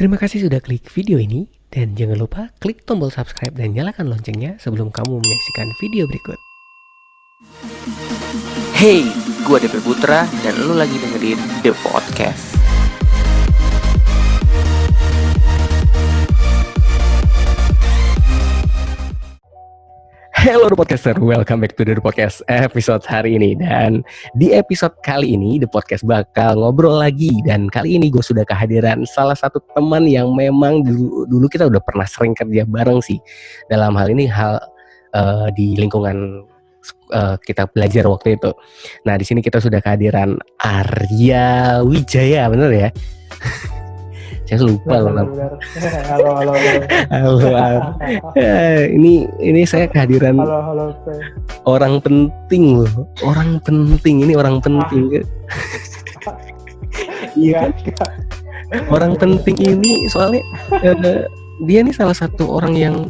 Terima kasih sudah klik video ini dan jangan lupa klik tombol subscribe dan nyalakan loncengnya sebelum kamu menyaksikan video berikut. Hey, gua DP Putra dan lu lagi dengerin The Podcast. Hello The Podcaster, welcome back to The Podcast episode hari ini. Dan di episode kali ini The Podcast bakal ngobrol lagi. Dan kali ini gue sudah kehadiran salah satu teman yang memang dulu kita udah pernah sering kerja bareng sih. Dalam hal ini di lingkungan kita belajar waktu itu. Nah di sini kita sudah kehadiran Arya Wijaya, bener ya? Saya lupa loh. Halo. Ini saya kehadiran orang penting loh. Orang penting. Iya kan? Orang penting ini soalnya dia nih salah satu orang yang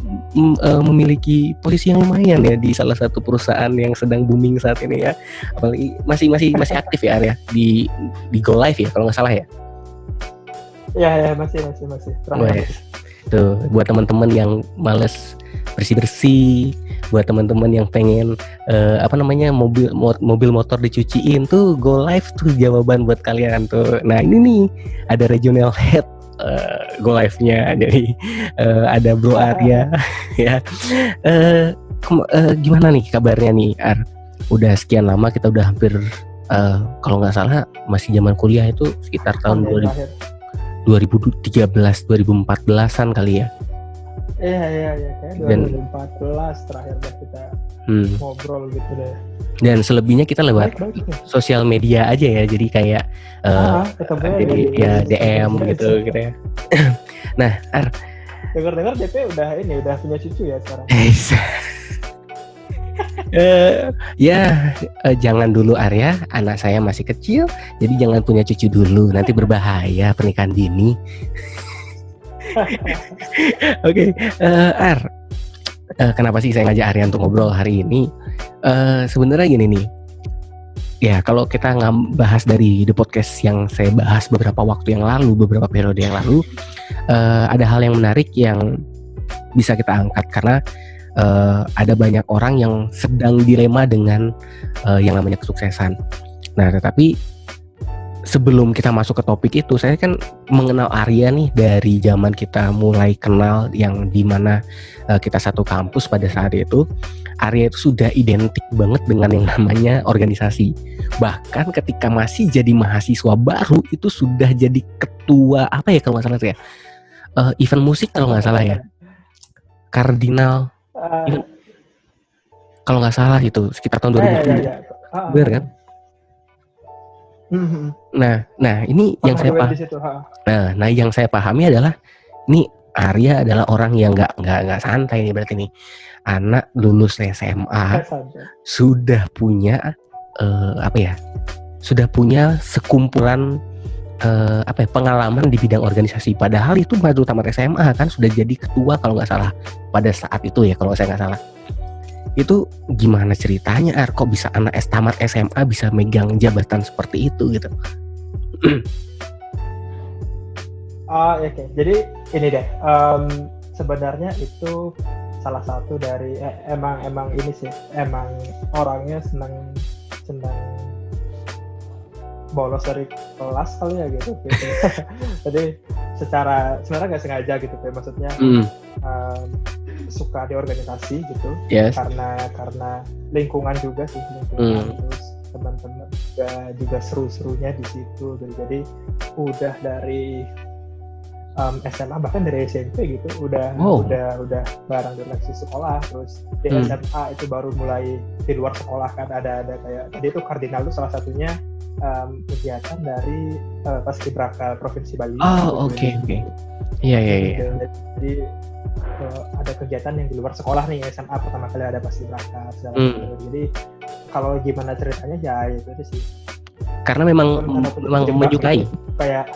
memiliki posisi yang lumayan ya di salah satu perusahaan yang sedang booming saat ini ya. Apalagi masih aktif ya Arya di Go Live ya kalau nggak salah ya. Ya masih. Tuh buat teman-teman yang males bersih-bersih, buat teman-teman yang pengen mobil motor dicuciin tuh Go Live tuh jawaban buat kalian tuh. Nah ini nih ada regional head Go Live-nya, jadi ada Bro Arya ya. Gimana nih kabarnya nih Ar? Udah sekian lama kita udah hampir kalau nggak salah masih zaman kuliah itu sekitar tahun 2013-2014an kali ya. Iya kayak 2014 terakhir kita ngobrol gitu deh. Dan selebihnya kita lewat sosial media aja ya, jadi kayak DM gitu ya. Nah, Ar, dengar DP udah punya cucu ya sekarang. Jangan dulu Arya, anak saya masih kecil, jadi jangan punya cucu dulu, nanti berbahaya pernikahan dini. Oke, Ar, kenapa sih saya ngajak Arya untuk ngobrol hari ini? Sebenarnya gini nih, ya kalau kita bahas dari The Podcast yang saya bahas beberapa periode yang lalu, ada hal yang menarik yang bisa kita angkat karena ada banyak orang yang sedang dilema dengan yang namanya kesuksesan. Nah, tetapi sebelum kita masuk ke topik itu, saya kan mengenal Arya nih dari zaman kita mulai kenal, yang dimana kita satu kampus pada saat itu. Arya itu sudah identik banget dengan yang namanya organisasi. Bahkan ketika masih jadi mahasiswa baru itu sudah jadi ketua kalau nggak salah ya, event musik kalau nggak salah ya, kardinal. Kalau nggak salah itu sekitar tahun 2010, benar kan? Nah ini yang yang saya pahami adalah ini Arya adalah orang yang nggak santai nih, berarti nih anak lulus SMA sudah punya sudah punya sekumpulan pengalaman di bidang organisasi. Padahal itu baru tamat SMA kan, sudah jadi ketua kalau nggak salah pada saat itu ya, kalau saya nggak salah. Itu gimana ceritanya Ar? Kok bisa anak tamat SMA bisa megang jabatan seperti itu gitu? Oke. Jadi ini deh, sebenarnya itu salah satu dari emang orangnya senang bolos dari kelas kali ya gitu. Jadi sebenarnya nggak sengaja gitu, maksudnya suka di organisasi gitu. Yes. Karena lingkungan juga sih, terus teman-teman juga seru-serunya di situ gitu. Jadi udah dari SMA, bahkan dari SMP gitu udah bareng di leksi sekolah. Terus di SMA itu baru mulai di luar sekolah kan ada kayak tadi itu kardinal itu salah satunya kegiatan dari Paskibraka Provinsi Bali. Oke. Iya. Jadi ada kegiatan yang di luar sekolah nih, SMA pertama kali ada Paskibraka segala macam. Jadi kalau gimana ceritanya ya itu sih. Karena memang menyukai. Kayak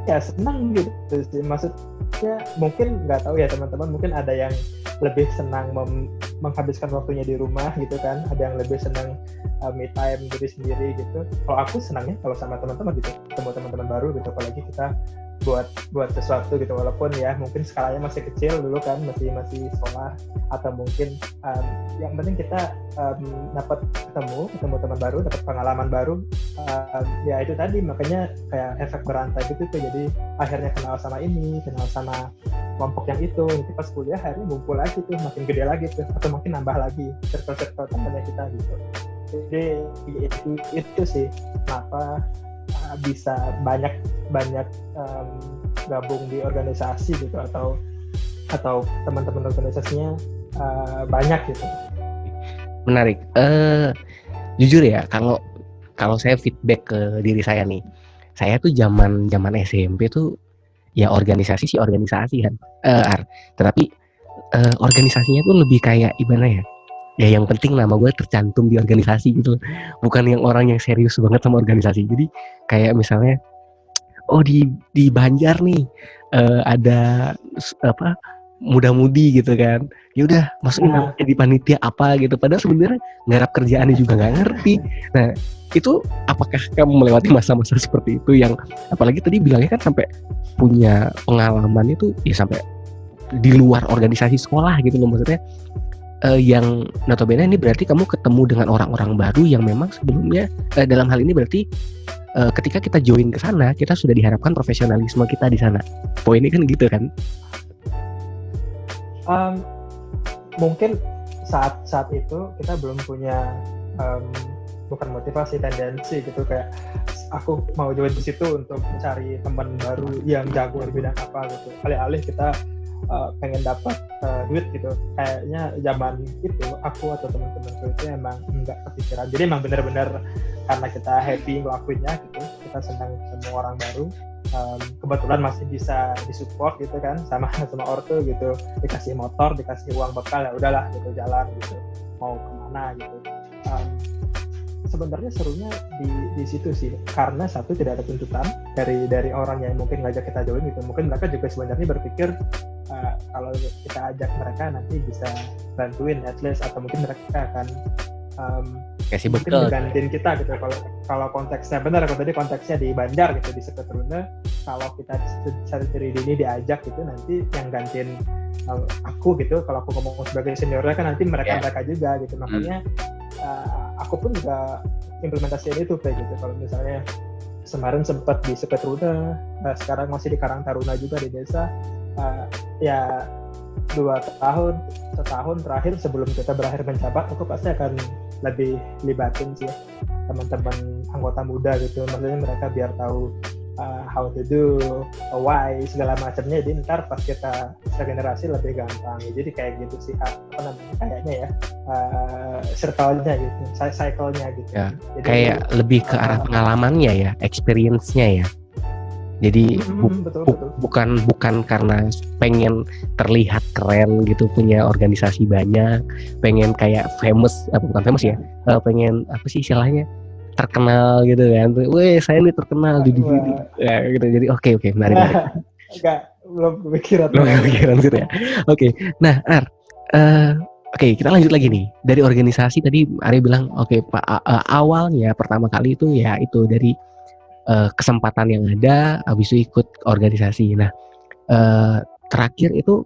ya senang gitu sih. Maksudnya mungkin nggak tahu ya teman-teman, mungkin ada yang lebih senang menghabiskan waktunya di rumah gitu kan, ada yang lebih senang me time diri sendiri gitu. Kalau aku senangnya kalau sama teman-teman gitu, ketemu teman-teman baru gitu, apalagi kita buat sesuatu gitu, walaupun ya mungkin skalanya masih kecil dulu kan, masih sekolah, atau mungkin yang penting kita dapat ketemu teman baru, dapat pengalaman baru, ya itu tadi, makanya kayak efek berantai gitu tuh, jadi akhirnya kenal sama ini, kenal sama kelompok yang itu, nanti pas kuliah akhirnya ngumpul lagi tuh, makin gede lagi tuh, atau mungkin nambah lagi circle temannya kita gitu. Jadi itu sih kenapa bisa banyak gabung di organisasi gitu, atau teman-teman organisasinya banyak gitu. Menarik. Jujur ya, kalau saya feedback ke diri saya nih, saya tuh zaman SMP tuh ya organisasi kan, tetapi organisasinya tuh lebih kayak gimana ya? Ya yang penting nama gue tercantum di organisasi gitu, bukan yang orang yang serius banget sama organisasi. Jadi kayak misalnya, oh di Banjar nih ada apa muda-mudi gitu kan, ya udah masukin namanya di panitia apa gitu, padahal sebenarnya nggarap kerjaannya juga nggak ngerti. Nah itu apakah kamu melewati masa-masa seperti itu, yang apalagi tadi bilangnya kan sampai punya pengalaman itu ya sampai di luar organisasi sekolah gitu loh, maksudnya yang notabene ini berarti kamu ketemu dengan orang-orang baru yang memang sebelumnya dalam hal ini berarti ketika kita join ke sana, kita sudah diharapkan profesionalisme kita di sana. Poinnya kan gitu kan? Mungkin saat itu kita belum punya bukan motivasi, tendensi gitu, kayak aku mau join di situ untuk mencari teman baru yang jago di bidang apa gitu. Alih-alih kita pengen dapat duit gitu. Kayaknya zaman itu aku atau teman-temanku itu emang enggak kepikiran. Jadi emang benar-benar karena kita happy ngelakuinnya gitu, kita senang ketemu orang baru. Kebetulan masih bisa disupport gitu kan sama ortu gitu, dikasih motor, dikasih uang bekal, ya udahlah gitu, jalan gitu, mau kemana gitu. Sebenarnya serunya di situ sih, karena satu tidak ada tuntutan dari orang yang mungkin ngajak kita join gitu. Mungkin mereka juga sebenarnya berpikir kalau kita ajak mereka nanti bisa bantuin at least, atau mungkin mereka akan kasih mungkin bekal gantiin kita gitu. Kalau konteksnya benar, kalau tadi konteksnya di Banjar gitu, di Seketruna, kalau kita dari dini diajak gitu, nanti yang gantiin aku gitu, kalau aku ngomong sebagai seniornya kan nanti mereka juga gitu. Makanya aku pun juga implementasiin itu kayak gitu. Kalau misalnya kemarin sempat di Seketruna, sekarang masih di Karang Taruna juga di desa, ya 2 setahun terakhir sebelum kita berakhir menjabat, aku pasti akan lebih libatin sih teman-teman anggota muda gitu. Maksudnya mereka biar tahu how to do, why, segala macamnya. Jadi ntar pas kita segenerasi lebih gampang. Jadi kayak gitu sih, kayaknya ya circle-nya gitu, cycle-nya gitu. ya, jadi, kayak lebih ke arah pengalamannya ya, experience-nya ya. Jadi betul. bukan karena pengen terlihat keren gitu, punya organisasi banyak, pengen kayak famous, bukan famous ya, pengen apa sih istilahnya, terkenal gitu kan. Weh, saya nih terkenal di ya, gitu. Jadi oke, menarik. Enggak, belum kepikiran gitu ya. Oke. Nah, oke, kita lanjut lagi nih. Dari organisasi tadi Ari bilang, oke, Pak, awalnya pertama kali itu ya itu dari kesempatan yang ada, habis itu ikut organisasi. Nah, terakhir itu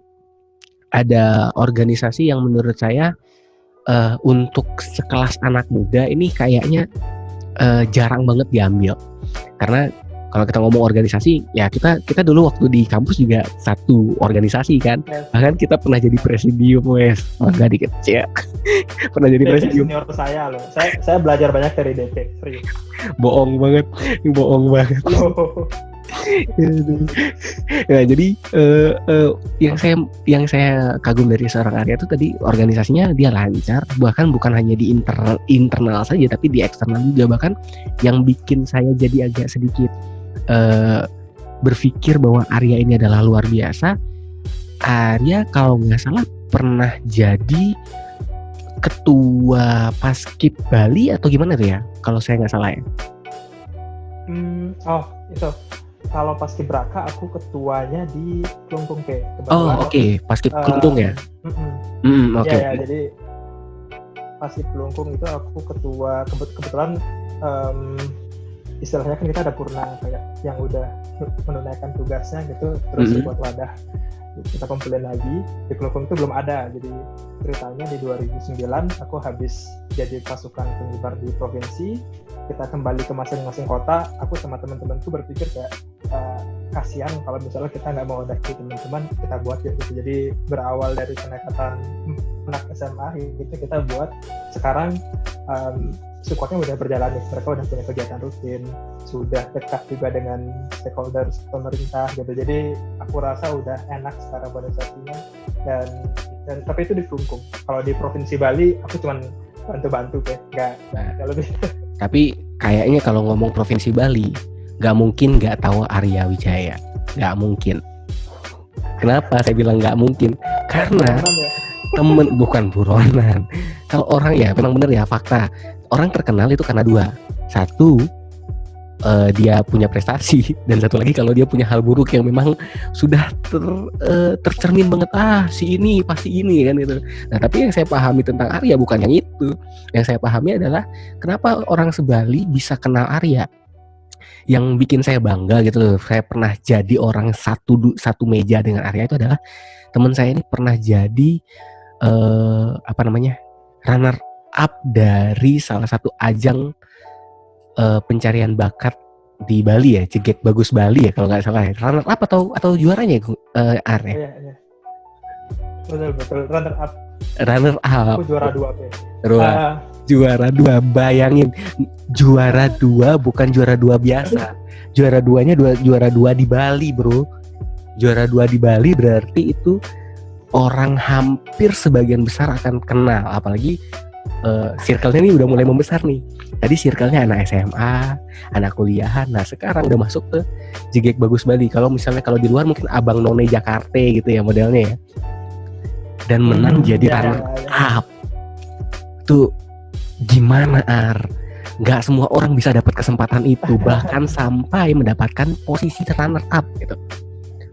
ada organisasi yang menurut saya untuk sekelas anak muda ini kayaknya jarang banget diambil. Karena kalau kita ngomong organisasi, ya kita dulu waktu di kampus juga satu organisasi kan. Bahkan kita pernah jadi presidium, enggak dikit ya. Pernah jadi presidium. Senior saya loh. Saya belajar banyak dari DP, serius. Bohong banget. Nah, jadi yang saya kagum dari seorang Arya itu tadi organisasinya dia lancar, bahkan bukan hanya di internal saja tapi di eksternal juga. Bahkan yang bikin saya jadi agak sedikit berpikir bahwa Arya ini adalah luar biasa. Arya kalau nggak salah pernah jadi ketua Paskib Bali atau gimana tuh ya, kalau saya nggak salah ya. Itu kalau Paskibraka aku ketuanya di Klungkung P. Oke. Paskib Klungkung ya. Oke. Ya, jadi Paskib Klungkung itu aku ketua, kebetulan istilahnya kan kita ada purna kayak yang udah menunaikan tugasnya gitu, terus buat wadah kita kumpulin lagi. Di Kelungkung itu belum ada, jadi ceritanya di 2009 aku habis jadi pasukan pengibar di provinsi, kita kembali ke masing-masing kota. Aku sama teman-temanku berpikir kayak kasihan kalau misalnya kita nggak mau wadahi teman-teman, kita buat ya gitu. Jadi berawal dari pendekatan anak SMA gitu kita buat. Sekarang squadnya udah berjalan nih, mereka udah punya kegiatan rutin, sudah dekat juga dengan stakeholders pemerintah gitu. Jadi aku rasa udah enak sekarang organisasinya, dan tapi itu di Kelungkung. Kalau di Provinsi Bali aku cuman bantu-bantu kayak nggak lebih. Tapi kayaknya kalau ngomong Provinsi Bali nggak mungkin nggak tahu Arya Wijaya, nggak mungkin. Kenapa saya bilang nggak mungkin? Karena temen, bukan buronan. Kalau orang ya memang bener ya, fakta. Orang terkenal itu karena dua. Satu, dia punya prestasi, dan satu lagi kalau dia punya hal buruk yang memang sudah tercermin banget, si ini pasti ini kan gitu. Nah, tapi yang saya pahami tentang Arya bukan yang itu. Yang saya pahami adalah kenapa orang sebali bisa kenal Arya. Yang bikin saya bangga gitu loh, saya pernah jadi orang satu meja dengan Arya itu adalah teman saya ini pernah jadi runner up dari salah satu ajang pencarian bakat di Bali ya, Jegek Bagus Bali ya kalau nggak salah. Runner up atau juaranya Arya? Iya. Betul runner up. Aku juara 2 Juara 2, bayangin, juara 2 bukan juara 2 biasa. Juara 2-nya juara 2 di Bali, bro. Juara 2 di Bali berarti itu orang hampir sebagian besar akan kenal, apalagi circle-nya ini udah mulai membesar nih. Tadi circle-nya anak SMA, anak kuliahan. Nah, sekarang udah masuk ke Jegek Bagus Bali. Kalau misalnya kalau di luar mungkin Abang None Jakarta gitu ya modelnya ya. Dan menang jadi runner up. Tuh gimana nggak semua orang bisa dapat kesempatan itu, bahkan sampai mendapatkan posisi runner up gitu.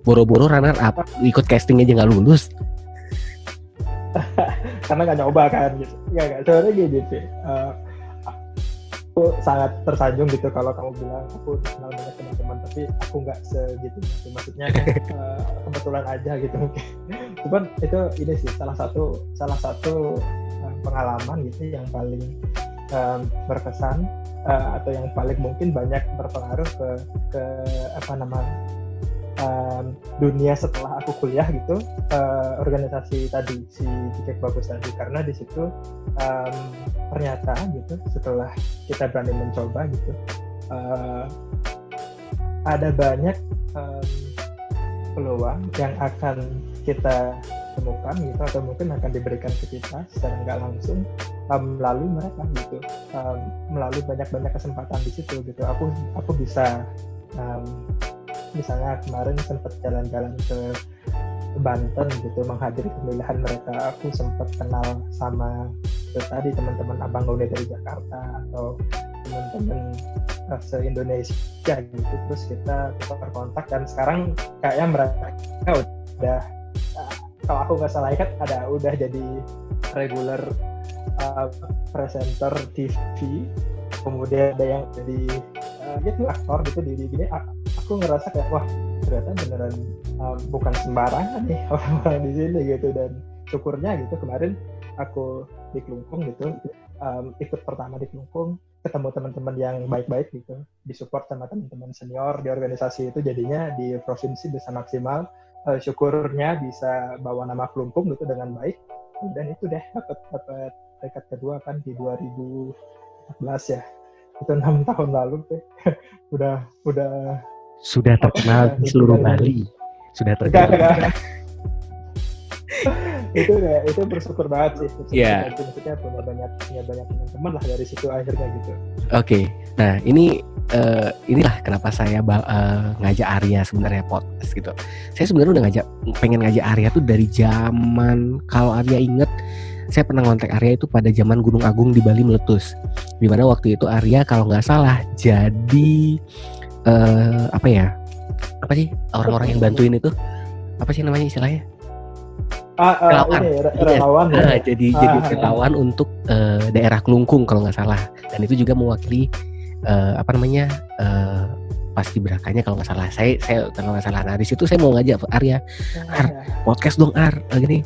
Boro-boro runner up, ikut casting aja nggak lulus karena nggak nyoba kan gitu. Nggak sebenarnya gini sih, aku sangat tersanjung gitu kalau kamu bilang aku kenal banyak teman-teman, tapi aku nggak segitu gitu. Maksudnya kebetulan aja gitu mungkin. Cuman itu ini sih salah satu pengalaman gitu yang paling berkesan atau yang paling mungkin banyak berpengaruh ke dunia setelah aku kuliah gitu, organisasi tadi si Jegek Bagus tadi, karena di situ ternyata gitu setelah kita berani mencoba gitu ada banyak peluang yang akan kita temukan gitu, atau mungkin akan diberikan ke kita secara nggak langsung melalui mereka gitu, melalui banyak kesempatan di situ gitu. Aku bisa misalnya kemarin sempat jalan-jalan ke Banten gitu, menghadiri pemilihan mereka. Aku sempat kenal sama itu tadi teman-teman Abang None dari Jakarta atau teman-teman se-Indonesia gitu. Terus kita tukar kontak, dan sekarang kayaknya mereka udah kalau aku nggak salah kan udah jadi regular presenter TV, kemudian ada yang jadi gitu aktor gitu di gini. Aku ngerasa kayak wah ternyata beneran bukan sembarangan nih orang-orang di sini gitu. Dan syukurnya gitu kemarin aku di Kelungkung gitu, ikut pertama di Kelungkung, ketemu teman-teman yang baik-baik gitu, disupport sama teman-teman senior di organisasi itu, jadinya di provinsi bisa maksimal. Syukurnya bisa bawa nama Kelungkung gitu dengan baik, dan itu deh dapat peringkat kedua kan di 2014 ya, itu 6 tahun lalu tuh. udah sudah terkenal di seluruh Bali, sudah terkenal. itu bersyukur banget sih. Iya. Maksudnya punya banyak teman-teman lah dari situ akhirnya gitu. Oke. Nah inilah kenapa saya ngajak Arya sebenarnya podcast gitu. Saya sebenarnya udah pengen ngajak Arya tuh dari zaman, kalau Arya inget, saya pernah ngontak Arya itu pada zaman Gunung Agung di Bali meletus. Dimana waktu itu Arya kalau nggak salah jadi apa sih orang-orang yang bantuin itu, apa sih namanya istilahnya? Relawan. Jadi relawan untuk daerah Kelungkung kalau nggak salah, dan itu juga mewakili apa namanya, paskibrakanya kalau nggak salah. Saya kalau nggak salah. Nah di situ saya mau ngajak Arya, Ar, podcast dong Ar, gini.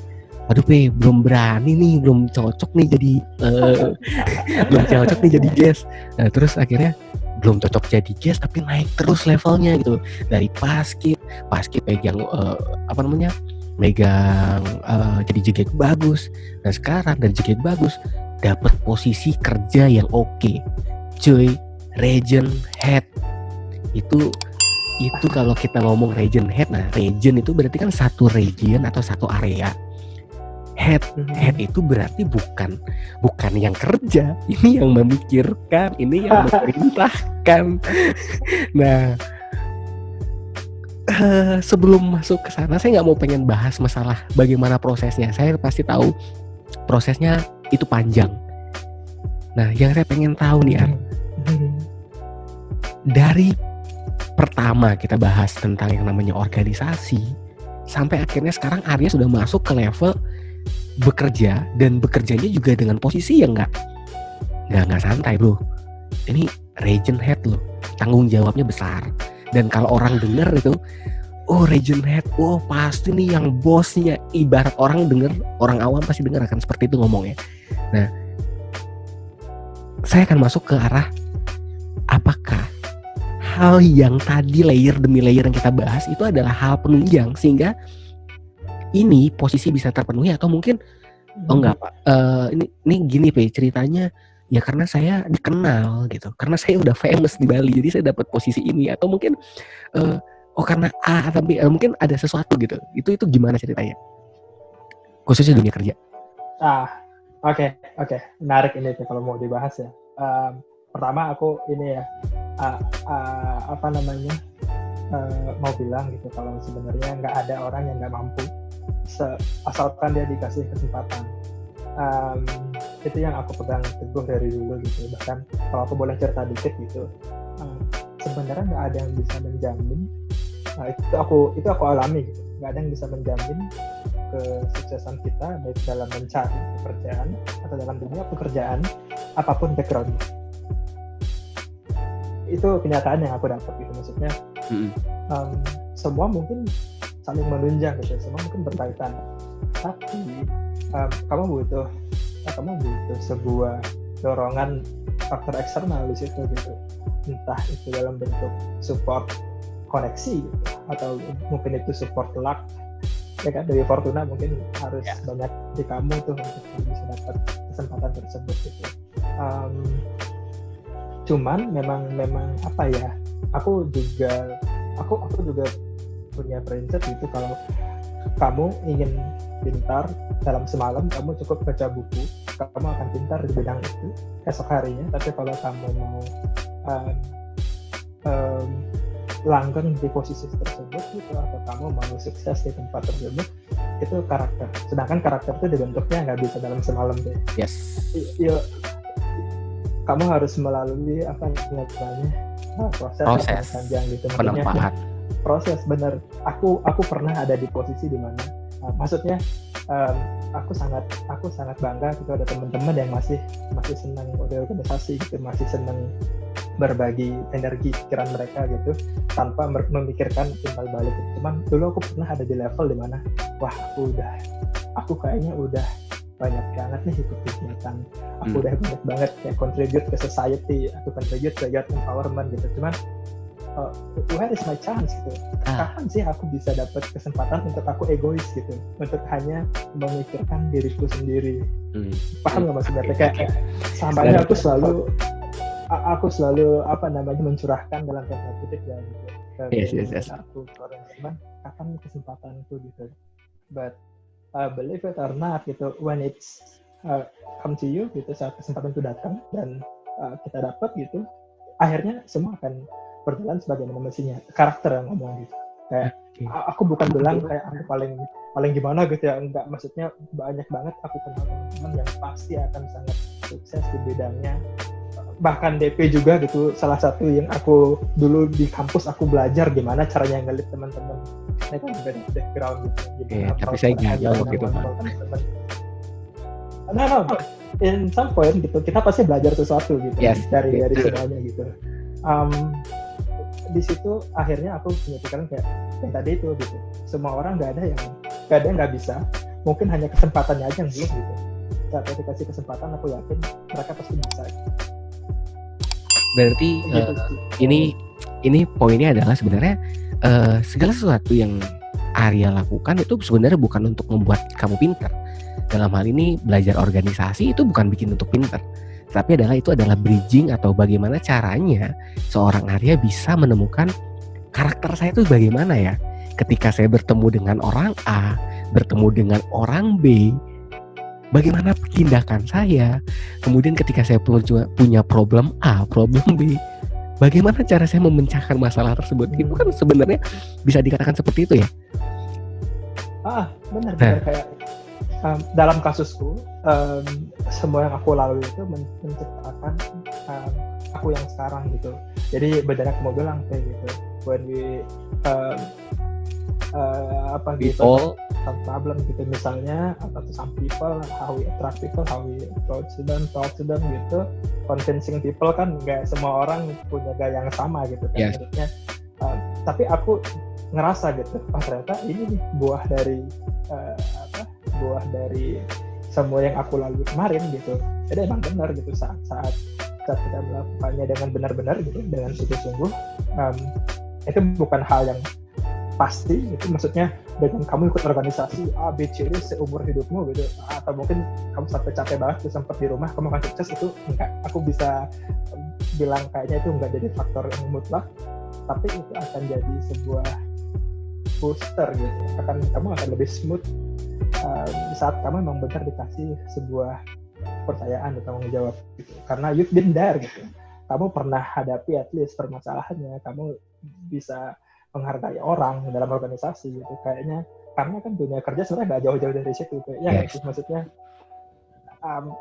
Aduh belum berani nih, belum cocok nih jadi belum cocok nih jadi guest. Nah, terus akhirnya belum cocok jadi guest tapi naik terus levelnya gitu. Dari paskib pegang apa namanya? Megang jadi JGK bagus. Dan sekarang dari JGK bagus dapat posisi kerja yang oke. Cuy, region head. Itu kalau kita ngomong region head, nah region itu berarti kan satu region atau satu area. Head itu berarti bukan yang kerja, ini yang memikirkan, ini yang memerintahkan. Nah, sebelum masuk ke sana, saya nggak mau pengen bahas masalah bagaimana prosesnya. Saya pasti tahu prosesnya itu panjang. Nah, yang saya pengen tahu nih, Ar, dari pertama kita bahas tentang yang namanya organisasi, sampai akhirnya sekarang Arya sudah masuk ke level bekerja, dan bekerjanya juga dengan posisi yang nggak santai bro. Ini region head loh, tanggung jawabnya besar. Dan kalau orang dengar itu, oh region head, oh pasti nih yang bosnya. Ibarat orang dengar, orang awam pasti dengar akan seperti itu ngomongnya. Nah, saya akan masuk ke arah apakah hal yang tadi layer demi layer yang kita bahas itu adalah hal penunjang sehingga ini posisi bisa terpenuhi, atau mungkin oh enggak Pak, ini gini Pak ceritanya ya karena saya dikenal gitu, karena saya udah famous di Bali jadi saya dapat posisi ini, atau mungkin oh karena A atau B, mungkin ada sesuatu gitu. Itu gimana ceritanya khususnya dunia kerja? Oke. Menarik ini tuh kalau mau dibahas ya. Pertama aku ini ya apa namanya mau bilang gitu, kalau sebenarnya nggak ada orang yang nggak mampu asalkan dia dikasih kesempatan. Itu yang aku pegang teguh dari dulu gitu. Bahkan kalau aku boleh cerita dikit gitu, sebenarnya nggak ada yang bisa menjamin, itu aku alami gitu. Nggak ada yang bisa menjamin kesuksesan kita baik dalam mencari pekerjaan atau dalam dunia pekerjaan apapun backgroundnya. Itu kenyataan yang aku dapat gitu. Maksudnya semua mungkin saling menunjang gitu, semua mungkin berkaitan, tapi kamu butuh sebuah dorongan faktor eksternal di situ gitu, entah itu dalam bentuk support koneksi gitu, atau mungkin itu support luck ya kan, dari Fortuna mungkin harus banyak di kamu tuh untuk bisa dapat kesempatan tersebut gitu. Cuman memang apa ya, aku juga punya prinsip gitu, kalau kamu ingin pintar dalam semalam, kamu cukup baca buku, kamu akan pintar di bidang itu esok harinya. Tapi kalau kamu mau langgeng di posisi tersebut gitu, atau kamu mau sukses di tempat tersebut, itu karakter. Sedangkan karakter itu dibentuknya nggak bisa dalam semalam deh. Yes. Kamu harus melalui apa namanya proses panjang gitu. Penempahan. Proses bener. Aku pernah ada di posisi di mana, maksudnya aku sangat bangga gitu ada teman-teman yang masih senang organisasi gitu, masih senang berbagi energi pikiran mereka gitu tanpa memikirkan timbal balik gitu. Cuman dulu aku pernah ada di level di mana wah aku kayaknya udah banyak banget nih ikut kegiatan, aku udah banyak banget kayak contribute ke society, aku contribute ke youth empowerment gitu. Cuman where is my chance gitu? Kapan sih aku bisa dapat kesempatan untuk aku egois gitu, untuk hanya memikirkan diriku sendiri? Paham nggak maksudnya? Kayak sampai aku selalu apa namanya mencurahkan dalam tanda kutip ya gitu. Yes. Aku cuman kapan kesempatanku gitu? But believe it or not gitu, when it's come to you gitu, saat kesempatan itu datang dan kita dapat gitu, akhirnya semua akan berjalan sebagaimana mestinya. Karakter yang ngomong gitu. Kayak aku bukan bilang kayak aku paling gimana gitu ya, enggak, maksudnya banyak banget aku kenal teman-teman yang pasti akan sangat sukses di bidangnya. Bahkan DP juga gitu, salah satu yang aku dulu di kampus aku belajar gimana caranya ngelit teman-teman. Ini kan beda background gitu. Tapi saya gagal gitu. No. In some point gitu, kita pasti belajar sesuatu gitu dari semuanya gitu. Di situ akhirnya aku punya pikiran kayak yang tadi itu gitu, semua orang nggak ada yang nggak bisa, mungkin hanya kesempatannya aja yang belum gitu. Saat aku dikasih kesempatan aku yakin mereka pasti bisa. Berarti Gitu ini poinnya adalah sebenarnya segala sesuatu yang Arya lakukan itu sebenarnya bukan untuk membuat kamu pintar. Dalam hal ini belajar organisasi itu bukan bikin untuk pintar, tapi itu adalah bridging atau bagaimana caranya seorang Arya bisa menemukan karakter saya itu bagaimana ya. Ketika saya bertemu dengan orang A, bertemu dengan orang B, bagaimana tindakan saya. Kemudian ketika saya punya problem A, problem B, bagaimana cara saya memecahkan masalah tersebut. Itu kan sebenarnya bisa dikatakan seperti itu ya. Benar kayak dalam kasusku semua yang aku lalui itu menciptakan aku yang sekarang gitu. Jadi benar kamu bilang kayak gitu, when we gitu some problem gitu misalnya, atau some people, how we attract people, how we approach them, talk to them gitu, convincing people kan nggak semua orang punya gaya yang sama gitu kan. Yes. Maksudnya tapi aku ngerasa gitu, ternyata ini nih buah dari semua yang aku lalui kemarin gitu. Jadi emang benar gitu, saat kita melakukannya dengan benar-benar gitu, dengan sungguh-sungguh, itu bukan hal yang pasti gitu. Maksudnya dengan kamu ikut organisasi A, B, C, D seumur hidupmu gitu, atau mungkin kamu sampai capek banget tuh sempat di rumah kamu akan sukses, itu enggak. Aku bisa bilang kayaknya itu enggak jadi faktor yang mutlak, tapi itu akan jadi sebuah booster gitu. Kamu akan lebih smooth saat kamu memang benar dikasih sebuah kepercayaan dan tanggung jawab gitu. Karena you've been there gitu. Kamu pernah hadapi at least permasalahannya, kamu bisa menghargai orang dalam organisasi gitu. Kayaknya karena kan dunia kerja sebenarnya nggak jauh-jauh dari situ kayaknya. Yes. Maksudnya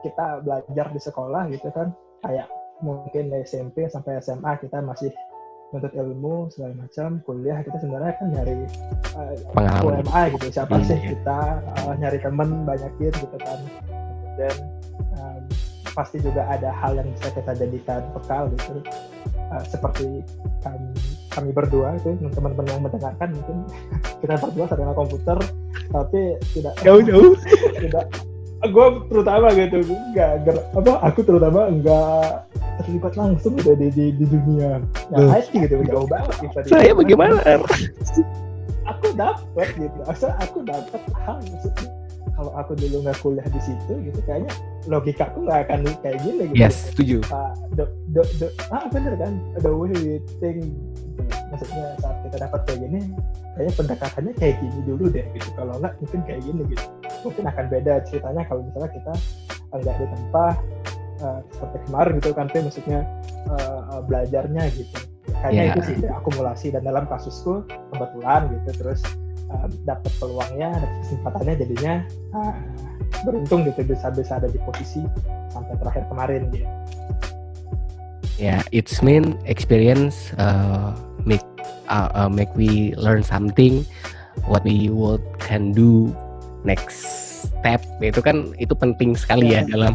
kita belajar di sekolah gitu kan, kayak mungkin dari SMP sampai SMA kita masih menuntut ilmu segala macam, kuliah kita sebenarnya kan nyari UMI gitu, siapa sih kita, nyari teman banyakin gitu kan. Dan pasti juga ada hal yang bisa kita jadikan bekal gitu, seperti kami berdua itu, teman-teman yang mendengarkan mungkin kita berdua sarjana komputer tapi tidak jauh-jauh tidak, gue terutama gitu aku terutama enggak terlibat langsung udah di dunia IT gitu, jauh banget gitu. Saya bagaimana? Aku dapat gitu, aku dapat hal maksudnya. Kalau aku dulu nggak kuliah di situ gitu, kayaknya logika aku nggak akan kayak gini gitu. Yes, setuju. Bener kan, the way we think gitu. Maksudnya saat kita dapat kayak gini, kayaknya pendekatannya kayak gini dulu deh gitu. Kalau nggak mungkin kayak gini gitu. Mungkin akan beda ceritanya kalau misalnya kita nggak ditempa seperti kemarin gitu kan, maksudnya belajarnya gitu. Kayaknya itu sih akumulasi, dan dalam kasusku kebetulan gitu, terus dapat peluangnya, dapat kesempatannya, jadinya beruntung gitu bisa ada di posisi sampai terakhir kemarin gitu. It's mean experience make we learn something, what we can do next step. Itu penting sekali ya dalam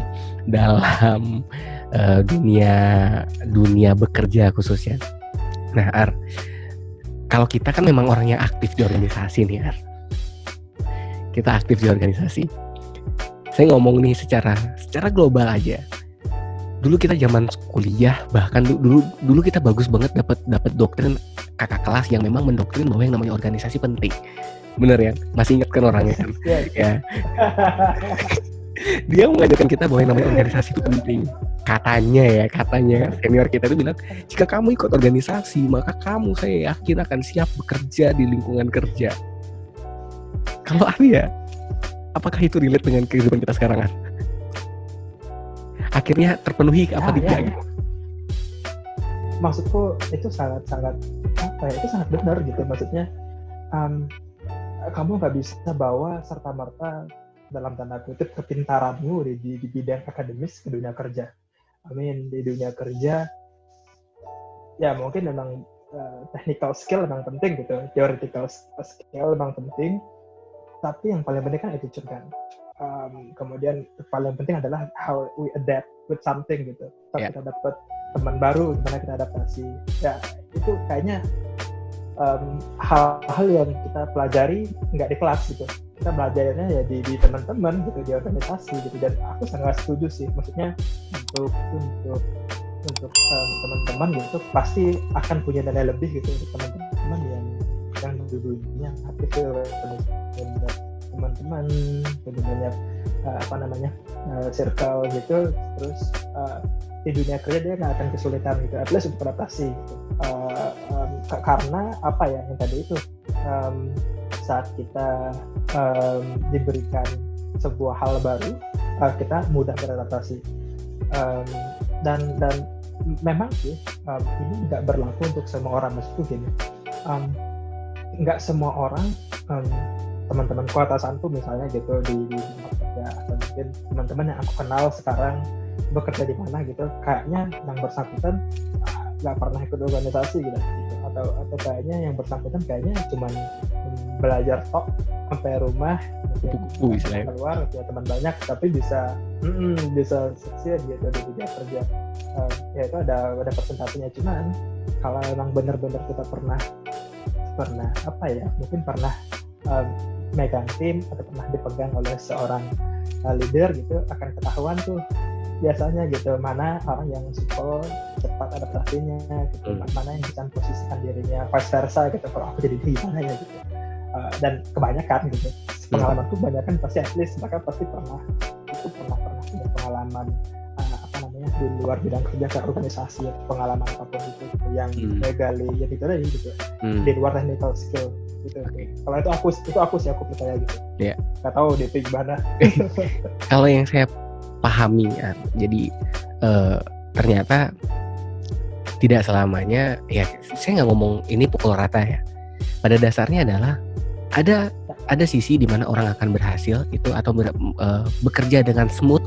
dunia bekerja khususnya. Nah, Ar, kalau kita kan memang orang yang aktif di organisasi nih, Ar. Kita aktif di organisasi. Saya ngomong nih secara global aja. Dulu kita zaman kuliah, bahkan dulu kita bagus banget dapat doktrin kakak kelas yang memang mendoktrin bahwa yang namanya organisasi penting. Bener ya? Masih ingat kan orangnya kan? Ya. Dia mengajarkan kita bahwa yang namanya organisasi itu penting. Katanya senior kita itu bilang, jika kamu ikut organisasi, maka kamu, saya yakin, akan siap bekerja di lingkungan kerja. Kalau Arya, apakah itu relate dengan kehidupan kita sekarang? Akhirnya terpenuhi apa tidak? Maksudku itu sangat itu sangat benar gitu. Maksudnya kamu nggak bisa bawa serta-merta dalam tanda kutip kepintaranmu di bidang akademis ke dunia kerja. Di dunia kerja ya mungkin memang technical skill memang penting gitu, theoretical skill memang penting, tapi yang paling penting kan attitude kan. Kemudian paling penting adalah how we adapt with something gitu. Kita dapat teman baru, gimana kita adaptasi. Ya itu kayaknya hal-hal yang kita pelajari nggak di kelas gitu, kita belajarnya ya di teman-teman gitu, di organisasi gitu. Dan aku sangat setuju sih, maksudnya untuk teman-teman gitu pasti akan punya nilai lebih gitu untuk teman-teman yang dulunya aktif dengan teman-teman, punya banyak circle gitu, terus di dunia kerja dia nggak akan kesulitan gitu, at least untuk adaptasi gitu. Karena apa ya yang tadi itu, saat kita diberikan sebuah hal baru, kita mudah beradaptasi, dan memang sih ini nggak berlaku untuk semua orang. Maksudku gini, nggak semua orang, teman-temanku atasanku misalnya gitu di tempat kerja, atau mungkin teman-teman yang aku kenal sekarang bekerja di mana gitu, kayaknya yang bersangkutan nggak pernah ikut organisasi gitu, atau kayaknya yang bersangkutan kayaknya cuma belajar tok sampai rumah, keluar punya teman banyak tapi bisa sukses gitu di dunia kerja. Ya itu ada persentasenya, cuman kalau emang benar-benar kita pernah apa ya, mungkin pernah megang tim atau pernah dipegang oleh seorang leader gitu, akan ketahuan tuh biasanya gitu mana orang yang super cepat adaptasinya gitu, mana yang bisa posisikan dirinya, vice versa gitu, kalau aku jadi gimana ya gitu. Dan kebanyakan gitu, pengalamanku kebanyakan pasti at least mereka pasti pernah punya pengalaman di luar bidang kerja ke organisasi, pengalaman apapun itu gitu, yang legali ya gitu di luar technical skill gitu. Kalau itu aku percaya gitu. Nggak tahu DP gimana. Kalau yang saya pahami ya, jadi ternyata tidak selamanya ya, saya nggak ngomong ini pukul rata ya. Pada dasarnya adalah ada sisi di mana orang akan berhasil itu atau bekerja dengan smooth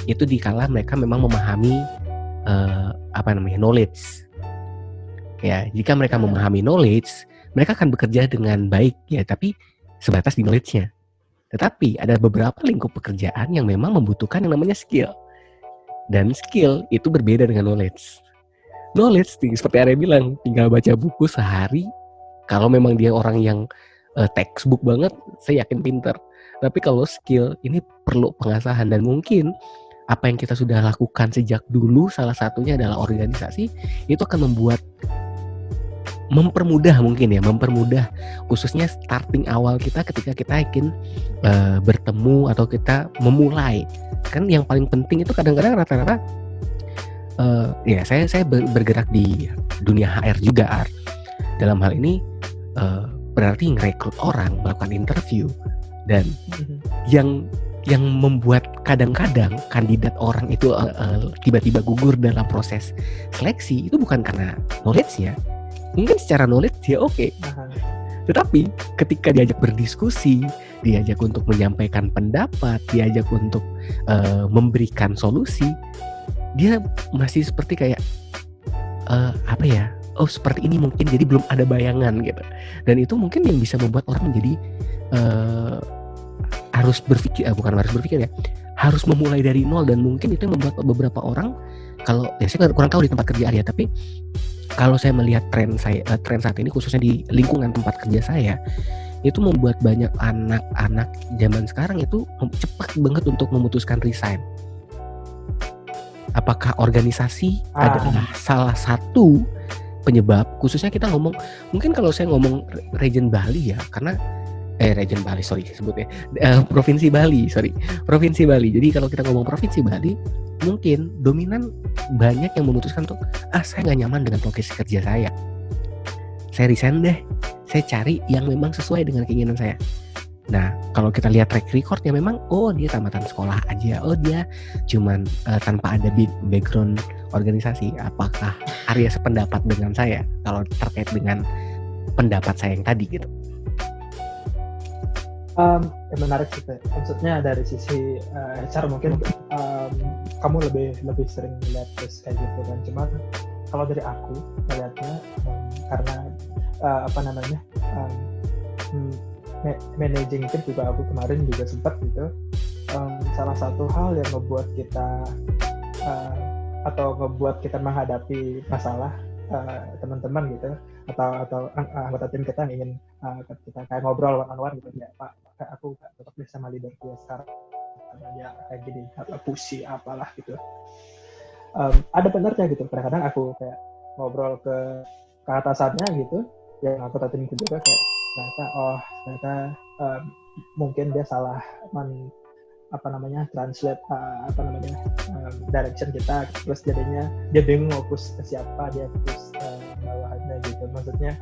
itu dikala mereka memang memahami knowledge. Ya, jika mereka memahami knowledge, mereka akan bekerja dengan baik ya, tapi sebatas di knowledge-nya. Tetapi ada beberapa lingkup pekerjaan yang memang membutuhkan yang namanya skill. Dan skill itu berbeda dengan knowledge. Knowledge seperti Arya bilang, tinggal baca buku sehari. Kalau memang dia orang yang textbook banget, saya yakin pinter. Tapi kalau skill ini perlu pengasahan, dan mungkin apa yang kita sudah lakukan sejak dulu, salah satunya adalah organisasi, itu akan mempermudah khususnya starting awal kita ketika kita ingin bertemu atau kita memulai. Kan yang paling penting itu kadang-kadang rata-rata saya bergerak di dunia HR juga, dalam hal ini berarti ngerekrut orang, melakukan interview, dan yang membuat kadang-kadang kandidat orang itu tiba-tiba gugur dalam proses seleksi itu bukan karena knowledge-nya. Mungkin secara knowledge dia oke. Tetapi ketika diajak berdiskusi, diajak untuk menyampaikan pendapat, diajak untuk memberikan solusi, dia masih seperti kayak seperti ini mungkin, jadi belum ada bayangan gitu. Dan itu mungkin yang bisa membuat orang menjadi harus memulai dari nol. Dan mungkin itu yang membuat beberapa orang, kalau saya kurang tahu di tempat kerja Arya, tapi kalau saya melihat tren saat ini khususnya di lingkungan tempat kerja saya, itu membuat banyak anak-anak zaman sekarang itu cepat banget untuk memutuskan resign. Apakah organisasi adalah salah satu penyebab? Khususnya kita ngomong, mungkin kalau saya ngomong region Bali ya, karena Provinsi Bali. Jadi kalau kita ngomong Provinsi Bali, mungkin dominan banyak yang memutuskan untuk saya nggak nyaman dengan posisi kerja saya resign deh, saya cari yang memang sesuai dengan keinginan saya. Nah, kalau kita lihat track recordnya memang, dia tamatan sekolah aja, dia cuman tanpa ada background organisasi. Apakah Arya sependapat dengan saya kalau terkait dengan pendapat saya yang tadi gitu? Menarik gitu. Maksudnya dari sisi HR mungkin kamu lebih sering melihat kayak gitu kan. Cuman kalau dari aku melihatnya karena managing tim juga, aku kemarin juga sempat gitu. Salah satu hal yang membuat kita atau ngebuat kita menghadapi masalah teman-teman gitu, atau anggota tim kita yang ingin kita kayak ngobrol one on one gitu, ya Pak, aku gak tetap bisa sama leaderku ya sekarang karena dia kayak gini, pushy apalah gitu. Ada benarnya gitu, kadang-kadang aku kayak ngobrol ke atasannya gitu, yang anggota tim juga kayak ternyata mungkin dia salah translate direction kita, terus jadinya dia bingung mau push ke siapa, dia push bawahannya gitu. Maksudnya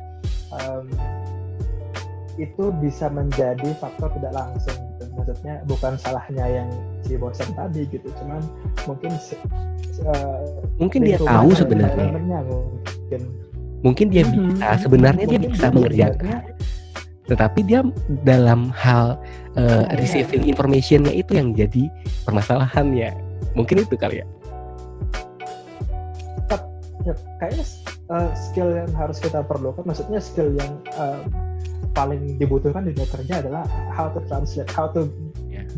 itu bisa menjadi faktor tidak langsung gitu. Maksudnya bukan salahnya yang si bosan tadi gitu, cuman mungkin dia tahu sebenarnya, mungkin dia bisa sebenarnya dia bisa mengerjakan, tetapi dia dalam hal receiving information-nya itu yang jadi permasalahannya. Mungkin itu kali ya. Kayaknya skill yang harus kita perlukan, maksudnya skill yang paling dibutuhkan di dunia kerja adalah how to translate, how to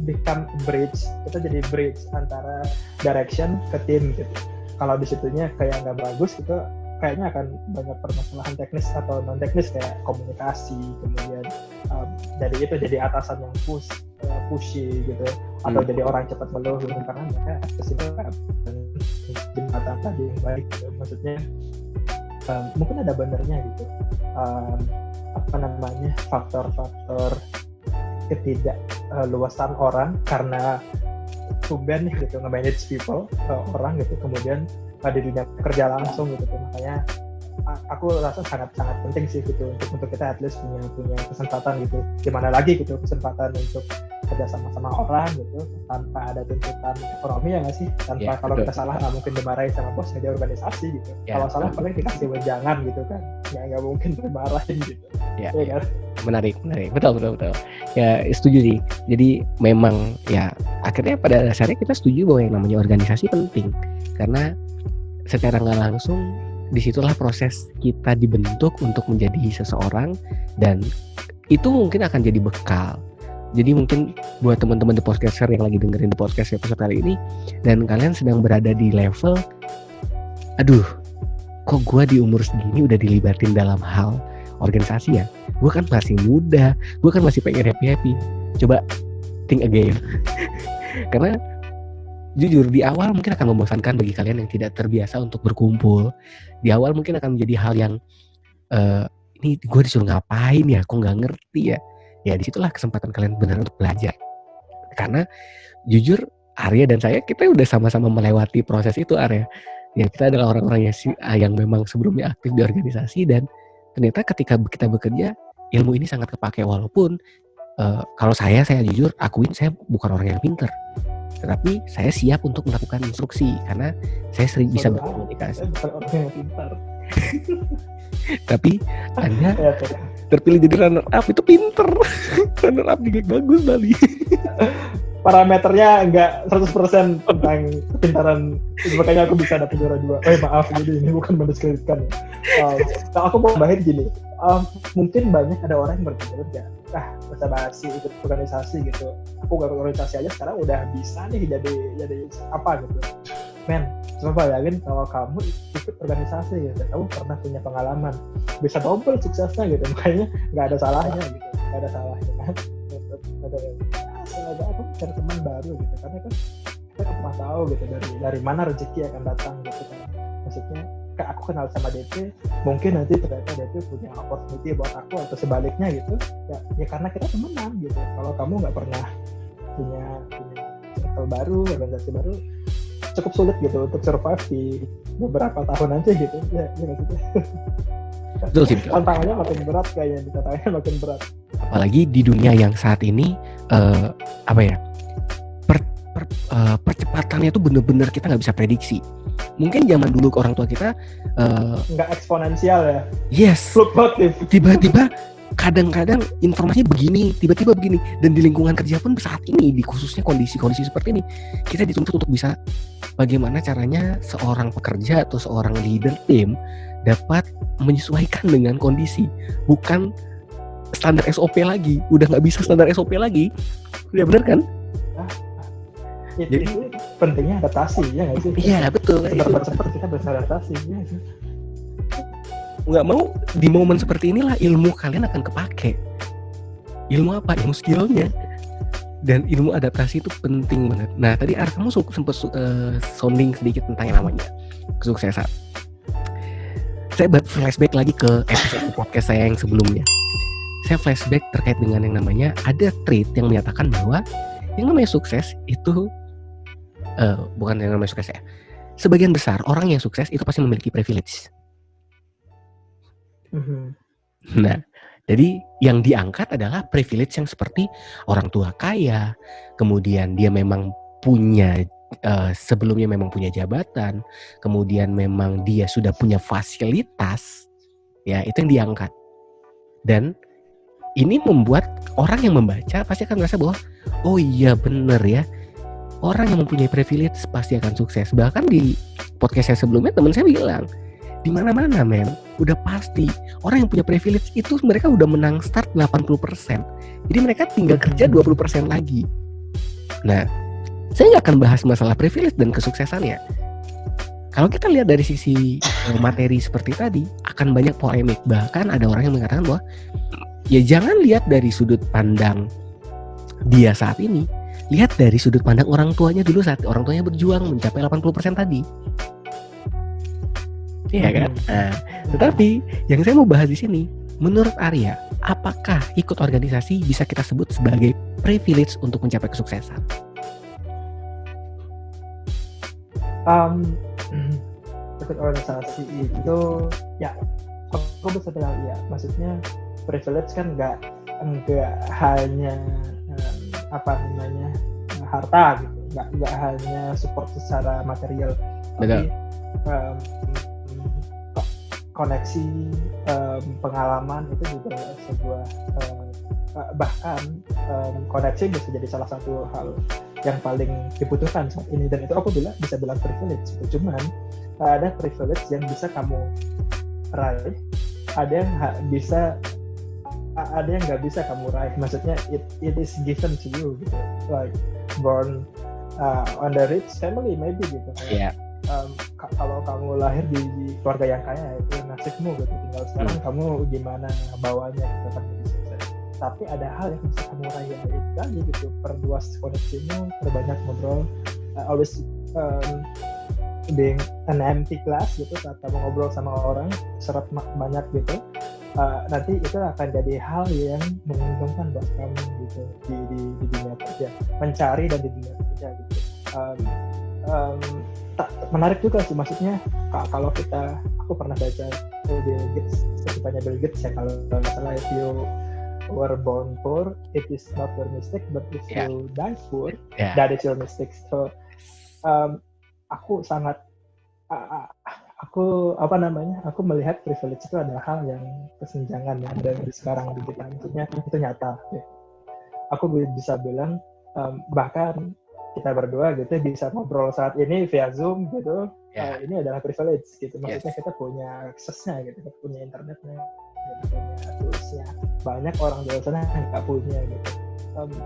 become bridge. Kita jadi bridge antara direction ke tim gitu. Kalau di situnya kayak nggak bagus gitu, kayaknya akan banyak permasalahan teknis atau non teknis kayak komunikasi, kemudian jadi atasan yang pushy gitu, atau jadi orang cepat ngeluh gitu, karena mereka kesimpulan jembatan tadi yang baik gitu. Maksudnya mungkin ada benernya gitu, faktor-faktor ketidakluasan orang karena tumben gitu nge-manage people, orang gitu, kemudian di dunia kerja langsung gitu. Makanya aku rasa sangat penting sih gitu untuk kita at least punya kesempatan gitu, gimana lagi gitu kesempatan untuk kerja sama orang gitu tanpa ada tuntutan ekonomi, ya nggak sih, tanpa kalau kita salah nggak mungkin dimarahin sama bos, jadi organisasi gitu. Kalau salah paling dikasih wejangan gitu kan, nggak mungkin dimarahin gitu. Kan? Menarik, betul. Ya setuju sih. Jadi memang ya akhirnya pada dasarnya kita setuju bahwa yang namanya organisasi penting, karena secara nggak langsung disitulah proses kita dibentuk untuk menjadi seseorang, dan itu mungkin akan jadi bekal. Jadi mungkin buat teman-teman The Podcaster yang lagi dengerin The Podcast episode kali ini, dan kalian sedang berada di level, aduh, kok gue di umur segini udah dilibatin dalam hal organisasi ya? Gue kan masih muda, gue kan masih pengen happy. Coba think again. Karena jujur di awal mungkin akan membosankan bagi kalian yang tidak terbiasa untuk berkumpul. Di awal mungkin akan menjadi hal yang ini gue disuruh ngapain ya, kok nggak ngerti ya. Ya disitulah kesempatan kalian benar untuk belajar. Karena jujur Arya dan saya, kita udah sama-sama melewati proses itu, Arya. Ya kita adalah orang-orang yang memang sebelumnya aktif di organisasi, dan ternyata ketika kita bekerja, ilmu ini sangat kepake. Walaupun kalau saya jujur akuin saya bukan orang yang pintar, tetapi saya siap untuk melakukan instruksi karena saya sering bisa berkomunikasi. Saya bukan orang yang pintar. Tapi Anda terpilih jadi runner up, itu pinter. Runner up juga bagus Bali. Parameternya enggak 100% tentang kepintaran, makanya aku bisa dapat juara 2. Maaf, jadi ini bukan mendiskreditkan. Aku mau bahasin gini, mungkin banyak ada orang yang berpikir basa-basi ikut organisasi gitu. Aku gak organisasi aja sekarang udah bisa nih jadi apa gitu. Men, coba bayangin kalau kamu ikut organisasi gitu, kamu pernah punya pengalaman, bisa double suksesnya gitu. Makanya nggak ada salahnya gitu, nggak ada salahnya kan. Ada aku cari teman baru gitu, karena kan kita nggak pernah tahu gitu dari mana rezeki akan datang gitu kan. Maksudnya kayak aku kenal sama DP, mungkin nanti ternyata DP punya opportunity buat aku, atau sebaliknya gitu ya karena kita temenan gitu. Kalau kamu nggak pernah punya circle baru, organisasi baru, cukup sulit gitu untuk survive di beberapa tahun aja gitu ya maksudnya. Betul sih. Tantangannya makin berat, kayaknya tantangannya makin berat. Apalagi di dunia yang saat ini percepatannya tuh bener-bener kita nggak bisa prediksi. Mungkin zaman dulu orang tua kita nggak eksponensial ya. Yes. Fluktuatif. Tiba-tiba kadang-kadang informasinya begini, tiba-tiba begini, dan di lingkungan kerja pun saat ini, di khususnya kondisi seperti ini, kita dituntut untuk bisa bagaimana caranya seorang pekerja atau seorang leader tim dapat menyesuaikan dengan kondisi, bukan standar SOP lagi. Udah nggak bisa standar SOP lagi, udah bener kan? Jadi pentingnya adaptasi, ya nggak sih? Iya betul. Cepat-cepat kita beradaptasi, ya sih. Nggak mau di momen seperti inilah ilmu kalian akan kepake. Ilmu apa? Ilmu skillnya. Dan ilmu adaptasi itu penting banget. Nah tadi kamu sempat sounding sedikit tentang yang namanya kesuksesan. Saya flashback lagi ke episode podcast saya yang sebelumnya. Saya flashback terkait dengan yang namanya ada trait yang menyatakan bahwa yang namanya sukses itu bukan yang namanya sukses ya. Sebagian besar orang yang sukses itu pasti memiliki privilege. Nah, jadi yang diangkat adalah privilege yang seperti orang tua kaya, kemudian dia memang punya sebelumnya memang punya jabatan, kemudian memang dia sudah punya fasilitas, ya itu yang diangkat. Dan ini membuat orang yang membaca pasti akan merasa bahwa oh iya bener ya, orang yang mempunyai privilege pasti akan sukses. Bahkan di podcast saya sebelumnya teman saya bilang, di mana-mana men, udah pasti orang yang punya privilege itu mereka udah menang start 80%. Jadi mereka tinggal kerja 20% lagi. Nah, saya nggak akan bahas masalah privilege dan kesuksesannya. Kalau kita lihat dari sisi materi seperti tadi, akan banyak polemik. Bahkan ada orang yang mengatakan bahwa ya jangan lihat dari sudut pandang dia saat ini, lihat dari sudut pandang orang tuanya dulu saat orang tuanya berjuang mencapai 80% tadi. Iya kan? Nah, tetapi yang saya mau bahas di sini, menurut Arya, apakah ikut organisasi bisa kita sebut sebagai privilege untuk mencapai kesuksesan? Ikut organisasi itu, ya, aku bisa bilang ya. Maksudnya privilege kan nggak hanya harta gitu, nggak hanya support secara material, tapi koneksi, pengalaman itu juga sebuah bahkan koneksi bisa jadi salah satu hal yang paling dibutuhkan saat ini, dan itu aku bisa bilang privilege. Cuman ada privilege yang bisa kamu raih, ada yang nggak bisa kamu raih. Maksudnya it is given to you gitu, like born on the rich family maybe gitu. Yeah. Kalau kamu lahir di keluarga yang kaya itu nasibmu gitu, tinggal sekarang kamu gimana bawanya gitu kan jadi sukses. Tapi ada hal yang bisa kamu raih lagi gitu, perluas koneksimu, perbanyak ngobrol, always being an empty class gitu. Saat kamu ngobrol sama orang serap banyak gitu, nanti itu akan jadi hal yang menguntungkan buat kamu gitu di dunia kerja, mencari dan di dunia kerja gitu. Menarik juga sih, maksudnya kalau aku pernah baca Bill Gates, ceritanya Bill Gates ya, kalau nggak salah, if you were born poor, it is not your mistake, but if you die poor, that is your mistake. So aku melihat privilege itu adalah hal yang kesenjangan yang ada di sekarang di kita, maksudnya itu nyata ya. Aku bisa bilang bahkan kita berdua gitu bisa ngobrol saat ini via Zoom gitu, ini adalah privilege gitu. Maksudnya kita punya aksesnya gitu, kita punya internetnya, kita punya toolsnya. Banyak orang di luar sana yang nggak punya gitu.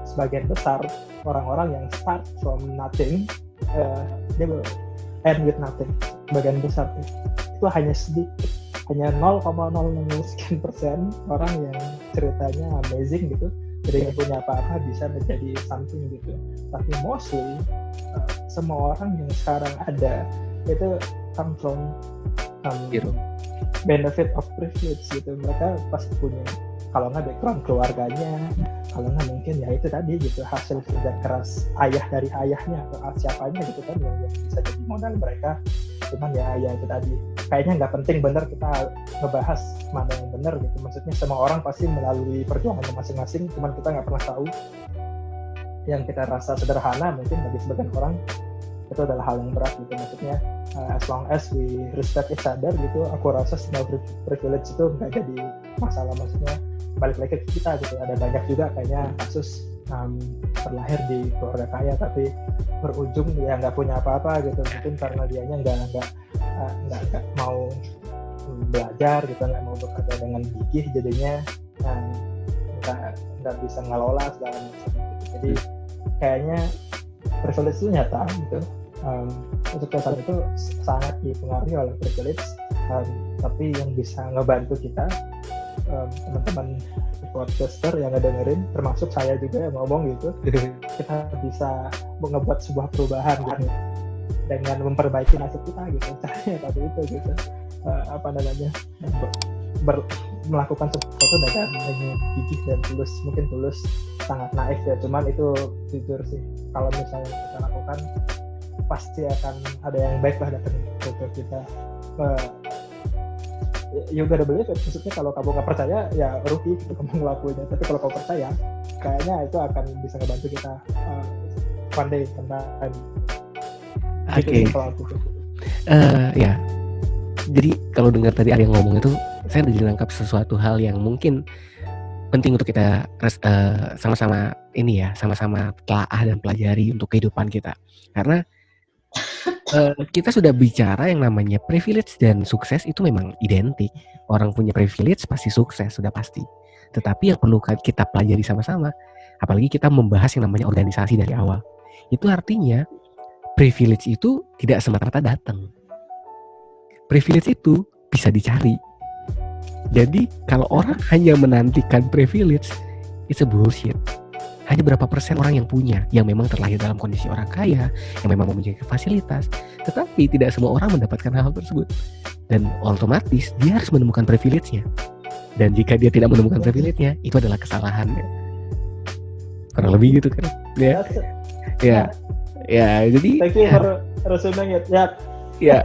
Sebagian besar orang-orang yang start from nothing, dia will end with nothing. Sebagian besar itu hanya sedikit, hanya 0,0% orang yang ceritanya amazing gitu. Jadi nggak punya apa-apa bisa menjadi something gitu. Tapi mostly semua orang yang sekarang ada itu come from benefit of privilege gitu. Mereka pasti punya, kalau nggak background keluarganya, kalau nggak mungkin ya itu tadi gitu, hasil kerja keras ayah dari ayahnya atau siapanya gitu kan yang bisa jadi modal mereka. Cuman ya itu tadi, kayaknya nggak penting bener kita ngebahas mana yang bener gitu. Maksudnya semua orang pasti melalui perjuangannya masing-masing, cuman kita nggak pernah tahu yang kita rasa sederhana mungkin bagi sebagian orang itu adalah hal yang berat gitu. Maksudnya as long as we respect each other gitu, aku rasa semua privilege itu nggak jadi masalah. Maksudnya balik lagi ke kita gitu, ada banyak juga kayaknya kasus terlahir di keluarga kaya tapi berujung ya nggak punya apa-apa gitu, mungkin karena dianya nggak mau belajar gitu, nggak mau bekerja dengan gigih, jadinya nggak bisa ngelola segala macam gitu. Jadi kayaknya privilege itu nyata gitu, Kesuksesan itu sangat dipengaruhi oleh privilege, tapi yang bisa ngebantu kita, teman-teman podcaster yang ngedengerin, termasuk saya juga yang ngomong gitu, kita bisa ngebuat sebuah perubahan gitu, dengan memperbaiki nasib kita gitu. Caranya tadi itu gitu, melakukan sesuatu dengan gigih dan tulus. Mungkin tulus sangat naif ya, cuman itu jujur sih, kalau misalnya kita lakukan pasti akan ada yang baik lah datang ke kita. You gotta believe it. Maksudnya kalau kamu nggak percaya ya rugi gitu kamu ngelakuinnya, tapi kalau kamu percaya kayaknya itu akan bisa ngebantu kita one day tentang Oke. Ya, jadi kalau dengar tadi Arya ngomong itu, saya jadi nangkap sesuatu hal yang mungkin penting untuk kita sama-sama ini ya, sama-sama telaah dan pelajari untuk kehidupan kita. Karena kita sudah bicara yang namanya privilege dan sukses itu memang identik. Orang punya privilege pasti sukses, sudah pasti. Tetapi yang perlu kita pelajari sama-sama, apalagi kita membahas yang namanya organisasi dari awal, itu artinya privilege itu tidak semata-mata datang. Privilege itu bisa dicari. Jadi kalau orang hanya menantikan privilege, it's a bullshit. Hanya berapa persen orang yang punya, yang memang terlahir dalam kondisi orang kaya, yang memang mempunyai fasilitas. Tetapi tidak semua orang mendapatkan hal tersebut. Dan otomatis dia harus menemukan privilege-nya. Dan jika dia tidak menemukan privilege-nya, itu adalah kesalahannya. Kurang lebih gitu kan. Ya, jadi thank you for resuming it. Ya,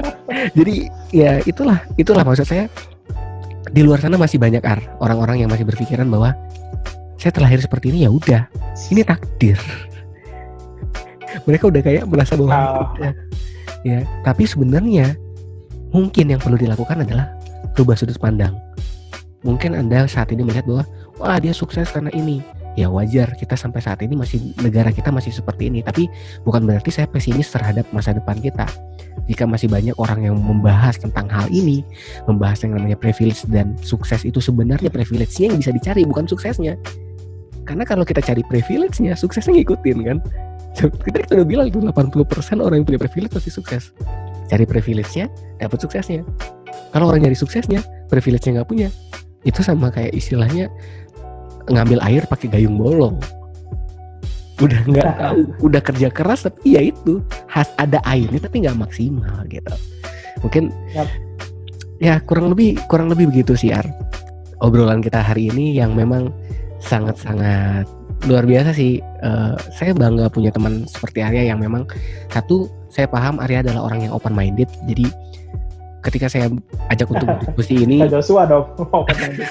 jadi ya itulah maksud saya. Di luar sana masih banyak orang-orang yang masih berpikiran bahwa saya terlahir seperti ini, ya udah, ini takdir. Mereka udah kayak merasa bahwa ya, tapi sebenarnya mungkin yang perlu dilakukan adalah rubah sudut pandang. Mungkin Anda saat ini melihat bahwa wah dia sukses karena ini. Ya wajar, kita sampai saat ini negara kita masih seperti ini, tapi bukan berarti saya pesimis terhadap masa depan kita. Jika masih banyak orang yang membahas tentang hal ini, membahas yang namanya privilege dan sukses, itu sebenarnya privilege-nya yang bisa dicari, bukan suksesnya. Karena kalau kita cari privilege-nya, suksesnya ngikutin kan. Kita udah bilang itu 80% orang yang punya privilege pasti sukses. Cari privilege-nya, dapat suksesnya. Kalau orang nyari suksesnya, privilege-nya nggak punya, itu sama kayak istilahnya ngambil air pakai gayung bolong. Udah nggak tahu, udah kerja keras tapi ya itu ada airnya tapi nggak maksimal gitu. Mungkin ya kurang lebih begitu sih obrolan kita hari ini yang memang sangat-sangat luar biasa sih. Saya bangga punya teman seperti Arya yang memang satu, saya paham Arya adalah orang yang open minded. Jadi ketika saya ajak untuk diskusi ini Joshua dong open minded.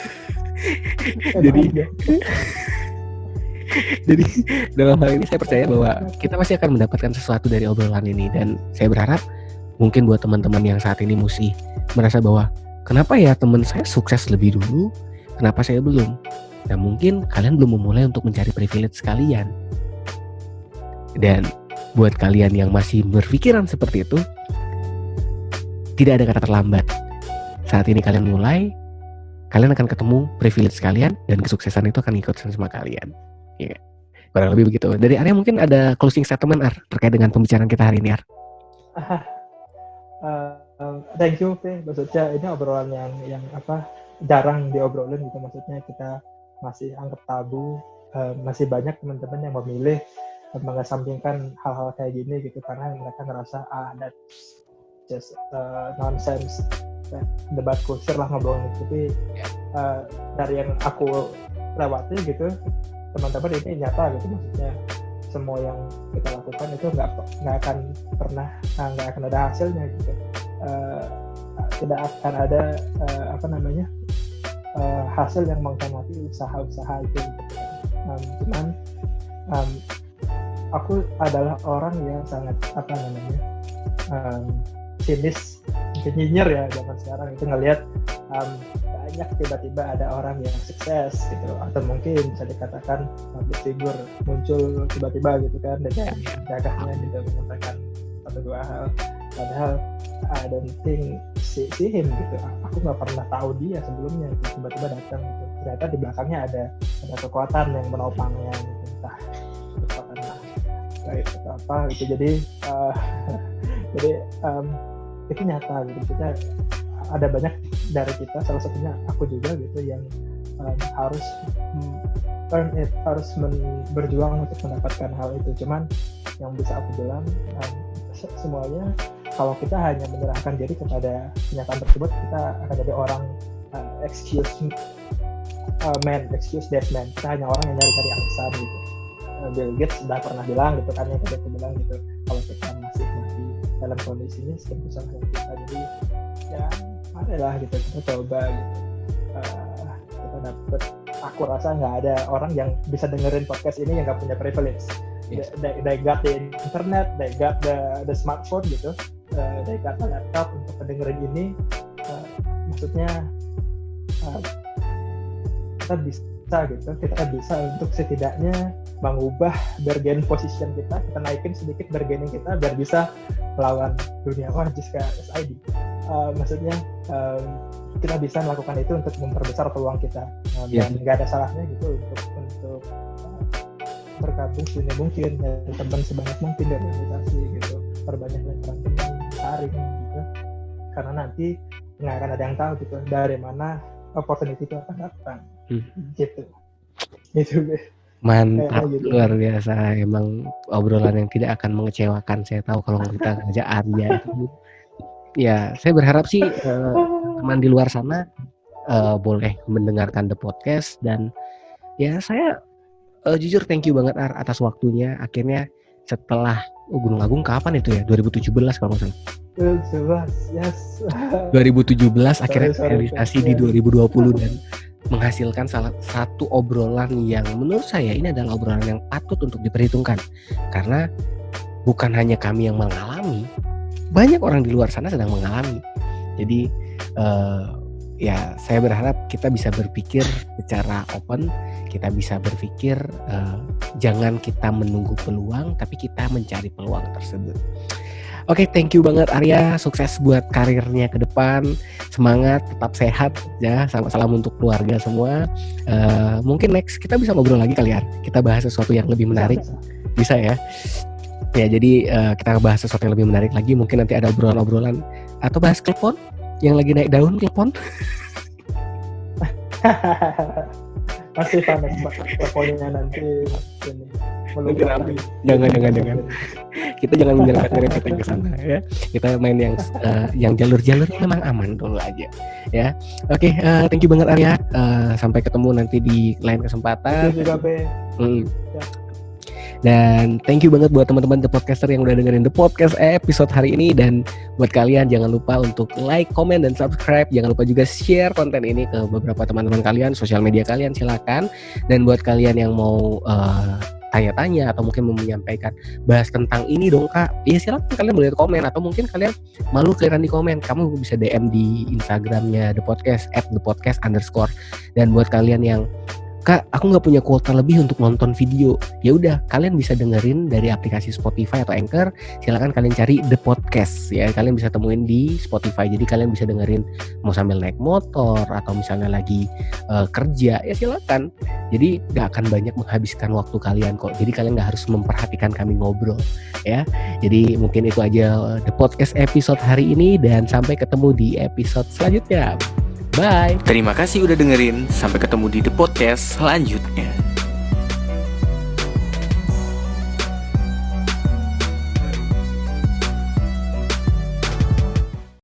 Jadi dalam hal ini saya percaya bahwa kita pasti akan mendapatkan sesuatu dari obrolan ini, dan saya berharap mungkin buat teman-teman yang saat ini masih merasa bahwa kenapa ya teman saya sukses lebih dulu, kenapa saya belum? Nah mungkin kalian belum memulai untuk mencari privilege kalian. Dan buat kalian yang masih berpikiran seperti itu, tidak ada kata terlambat. Saat ini kalian mulai, kalian akan ketemu privilege kalian dan kesuksesan itu akan ikut sama kalian. Ya, kurang lebih begitu. Dari Arya mungkin ada closing statement terkait dengan pembicaraan kita hari ini Thank you, maksudnya ini obrolan yang jarang diobrolin gitu. Maksudnya kita masih anggap tabu, masih banyak teman-teman yang memilih mengesampingkan hal-hal kayak gini gitu karena mereka ngerasa that's just nonsense. Debat kusir lah ngobrolin itu. Tapi dari yang aku lewati gitu, teman-teman ini nyata gitu, maksudnya semua yang kita lakukan itu nggak akan ada hasilnya gitu. Tidak akan ada hasil yang mengkhianati usaha-usaha itu gitu. Cuman aku adalah orang yang sangat sinis, nyinyir ya zaman sekarang itu ngelihat banyak tiba-tiba ada orang yang sukses gitu, atau mungkin bisa dikatakan public figure muncul tiba-tiba gitu kan dengan gagahnya gitu menyampaikan satu dua hal, padahal I don't think see him gitu, aku nggak pernah tahu dia sebelumnya gitu. Tiba-tiba datang gitu, ternyata di belakangnya ada kekuatan yang menopangnya gitu, entah kekuatan atau apa gitu. Jadi Jadi itu nyata gitu. Kita ada banyak dari kita, salah satunya aku juga gitu, yang harus earn it, harus berjuang untuk mendapatkan hal itu. Cuman yang bisa aku bilang, semuanya kalau kita hanya menyerahkan diri kepada kenyataan tersebut, kita akan jadi orang excuse that man. Kita hanya orang yang nyari-nyari alasan gitu. Bill Gates sudah pernah bilang gitu kan, yang tadi aku bilang gitu, kalau kita masih dalam kondisinya seperti sama kita, jadi ya adalah gitu, kita coba gitu. Kita dapet, aku rasa nggak ada orang yang bisa dengerin podcast ini yang nggak punya privilege. Yes. They got the internet, they got the smartphone gitu, they got the laptop untuk dengerin ini. Maksudnya kita bisa untuk setidaknya mengubah bargain position kita naikin sedikit bargaining kita biar bisa melawan dunia Jiska SID. Maksudnya kita bisa melakukan itu untuk memperbesar peluang kita, dan nggak ada salahnya gitu untuk bergabung sebanyak mungkin, dari teman sebanyak mungkin dari organisasi gitu, perbanyak lingkaran teman, saring gitu, karena nanti nggak akan ada yang tahu gitu dari mana opportunity itu akan datang. Gitu deh. Mantap, gitu. Luar biasa. Emang obrolan yang tidak akan mengecewakan. Saya tahu kalau kita ngajak Arya itu, ya saya berharap sih teman di luar sana boleh mendengarkan The Podcast, dan ya saya jujur thank you banget Ar atas waktunya. Akhirnya setelah Gunung Agung kapan itu ya? 2017 kalau nggak salah. 2017 akhirnya realisasi di 2020 dan menghasilkan salah satu obrolan yang menurut saya ini adalah obrolan yang patut untuk diperhitungkan, karena bukan hanya kami yang mengalami, banyak orang di luar sana sedang mengalami. Jadi ya saya berharap kita bisa berpikir secara open, kita bisa berpikir jangan kita menunggu peluang, tapi kita mencari peluang tersebut. Oke, thank you banget Arya, sukses buat karirnya ke depan, semangat, tetap sehat ya, salam untuk keluarga semua. Mungkin next kita bisa ngobrol lagi kali ya, kita bahas sesuatu yang lebih menarik, bisa ya. Ya jadi kita bahas sesuatu yang lebih menarik lagi, mungkin nanti ada obrolan-obrolan atau bahas klepon yang lagi naik daun, klepon. Masih panas teleponnya nanti ini. Jangan. Kita jangan menyerahkan kita ke sana ya. Kita main yang jalur-jalurnya memang aman dulu aja ya. Oke, thank you banget Arya. Sampai ketemu nanti di lain kesempatan. Dan thank you banget buat teman-teman The Podcaster yang udah dengerin The Podcast episode hari ini. Dan buat kalian jangan lupa untuk like, comment, dan subscribe. Jangan lupa juga share konten ini ke beberapa teman-teman kalian, sosial media kalian, silakan. Dan buat kalian yang mau tanya-tanya atau mungkin mau menyampaikan bahas tentang ini dong Kak, ya silakan kalian boleh komen, atau mungkin kalian malu kelihatan di komen, kamu bisa DM di Instagramnya The Podcast @thepodcast_. Dan buat kalian yang Kak, aku nggak punya kuota lebih untuk nonton video, ya udah kalian bisa dengerin dari aplikasi Spotify atau Anchor. Silakan kalian cari The Podcast ya, kalian bisa temuin di Spotify. Jadi kalian bisa dengerin mau sambil naik motor atau misalnya lagi kerja, ya silakan. Jadi nggak akan banyak menghabiskan waktu kalian kok. Jadi kalian nggak harus memperhatikan kami ngobrol ya. Jadi mungkin itu aja The Podcast episode hari ini, dan sampai ketemu di episode selanjutnya. Bye. Terima kasih udah dengerin. Sampai ketemu di The Podcast selanjutnya.